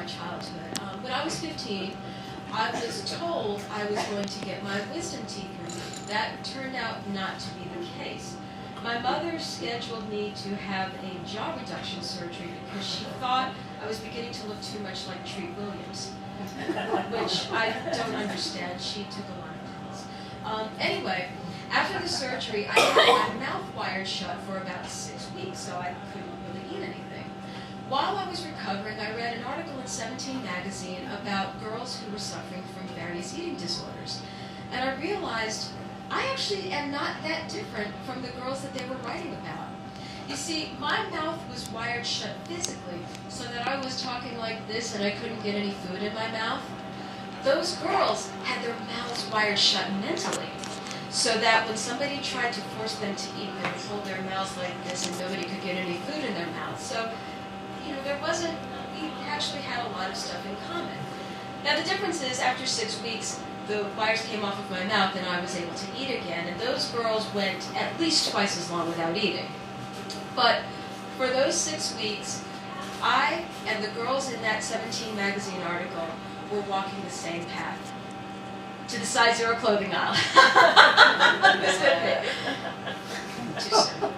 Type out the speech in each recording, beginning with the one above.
my childhood. When I was 15, I was told I was going to get my wisdom teeth removed. That turned out not to be the case. My mother scheduled me to have a jaw reduction surgery because she thought I was beginning to look too much like Treat Williams, which I don't understand. She took a lot of pills. Anyway, after the surgery, I had my mouth wired shut for about 6 weeks, so I couldn't really eat anything. While I was recovering, I read an article in 17 magazine about girls who were suffering from various eating disorders. And I realized I actually am not that different from the girls that they were writing about. You see, my mouth was wired shut physically, so that I was talking like this and I couldn't get any food in my mouth. Those girls had their mouths wired shut mentally, so that when somebody tried to force them to eat, they would hold their mouths like this and nobody could get any food in their mouth. So, we actually had a lot of stuff in common. Now the difference is, after 6 weeks, the wires came off of my mouth and I was able to eat again, and those girls went at least twice as long without eating. But for those 6 weeks, I and the girls in that 17 magazine article were walking the same path to the size 0 clothing aisle. Too soon.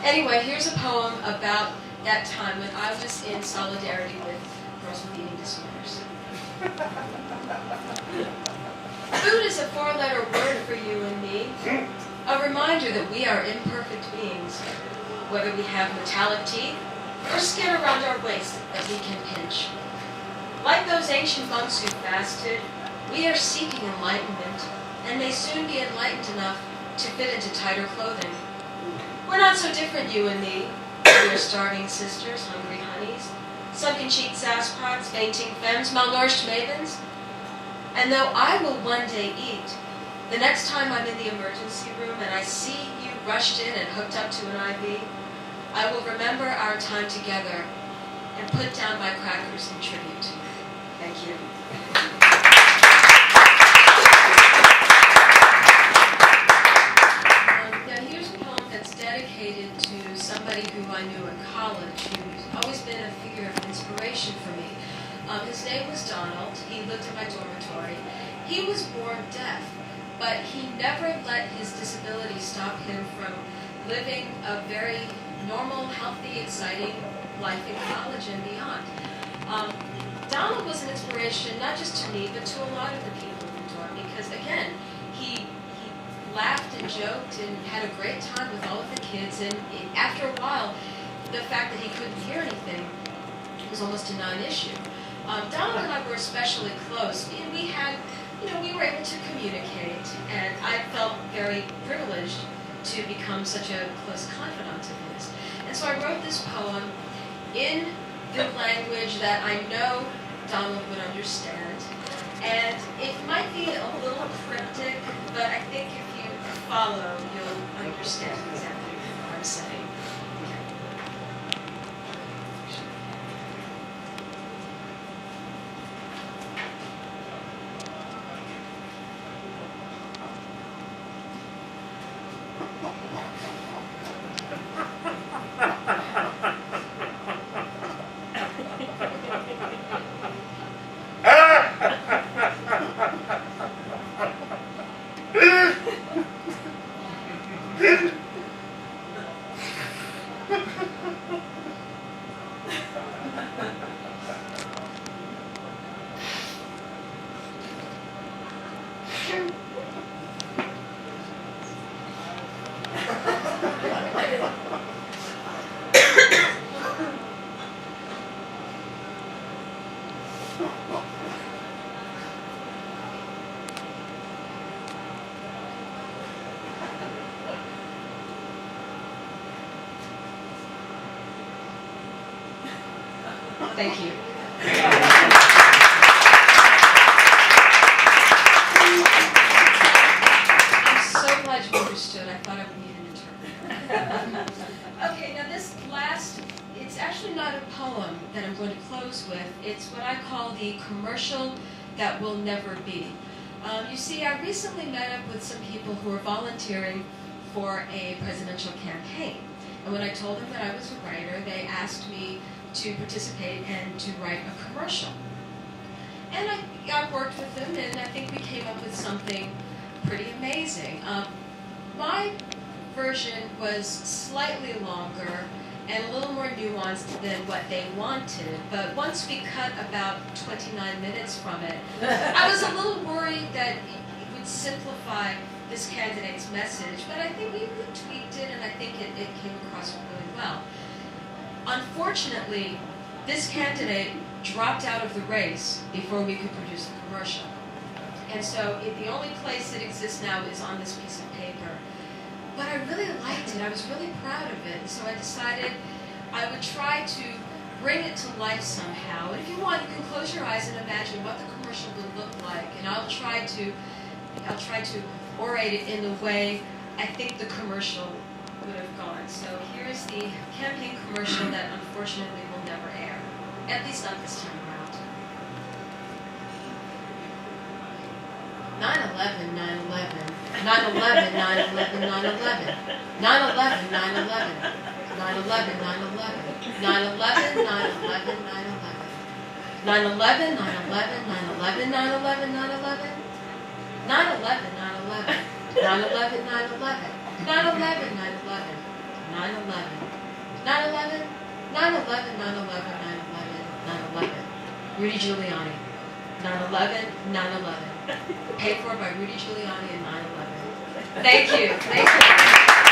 Anyway, here's a poem about that time when I was in solidarity with girls with eating disorders. Food is a 4-letter word for you and me, a reminder that we are imperfect beings, whether we have metallic teeth or skin around our waist that we can pinch. Like those ancient monks who fasted, we are seeking enlightenment, and may soon be enlightened enough to fit into tighter clothing. We're not so different, you and me. We are starving sisters, hungry honeys, sunken-cheeked sasquatches, fainting femmes, malnourished mavens. And though I will one day eat, the next time I'm in the emergency room and I see you rushed in and hooked up to an IV, I will remember our time together and put down my crackers in tribute. Thank you. Now here's a poem that's dedicated to somebody who I knew in college, who's always been a figure of inspiration for me. His name was Donald. He lived in my dormitory. He was born deaf, but he never let his disability stop him from living a very normal, healthy, exciting life in college and beyond. Donald was an inspiration not just to me, but to a lot of the people in the dorm, because again, he laughed and joked and had a great time with all of the kids, and after a while, the fact that he couldn't hear anything was almost a non-issue. Donald and I were especially close, and we were able to communicate, and I felt very privileged to become such a close confidant of his. And so I wrote this poem in the language that I know Donald would understand, and it might be a little cryptic, but I think if you follow, you'll understand exactly what I'm saying. Thank you. I'm so glad you understood. I thought I would need an interpreter. Okay, now this last, it's actually not a poem that I'm going to close with. It's what I call the commercial that will never be. You see, I recently met up with some people who are volunteering for a presidential campaign. And when I told them that I was a writer, they asked me to participate and to write a commercial. And I worked with them, and I think we came up with something pretty amazing. My version was slightly longer and a little more nuanced than what they wanted, but once we cut about 29 minutes from it, I was a little worried that it would simplify this candidate's message, but I think we tweaked it, and I think it came across really well. Unfortunately, this candidate dropped out of the race before we could produce the commercial. And so the only place it exists now is on this piece of paper. But I really liked it. I was really proud of it. So I decided I would try to bring it to life somehow. And if you want, you can close your eyes and imagine what the commercial would look like. And I'll try to orate it in the way I think the commercial would have gone. So here is the campaign commercial that unfortunately will never air. At least not this time around. 9/11, 9/11. 9/11, 9/11, 9/11. 9/11, 9/11. 9/11, 9/11. 9/11, 9/11, 9/11. 9/11, 9/11, 9/11, 9/11, 9/11. 9/11, 9/11. 9/11, 9/11. 9/11, 9/11. 9/11. 9/11, 9/11, 9/11, 9/11. Rudy Giuliani. 9/11, 9/11. Paid for by Rudy Giuliani and 9/11. Thank you. Thank you.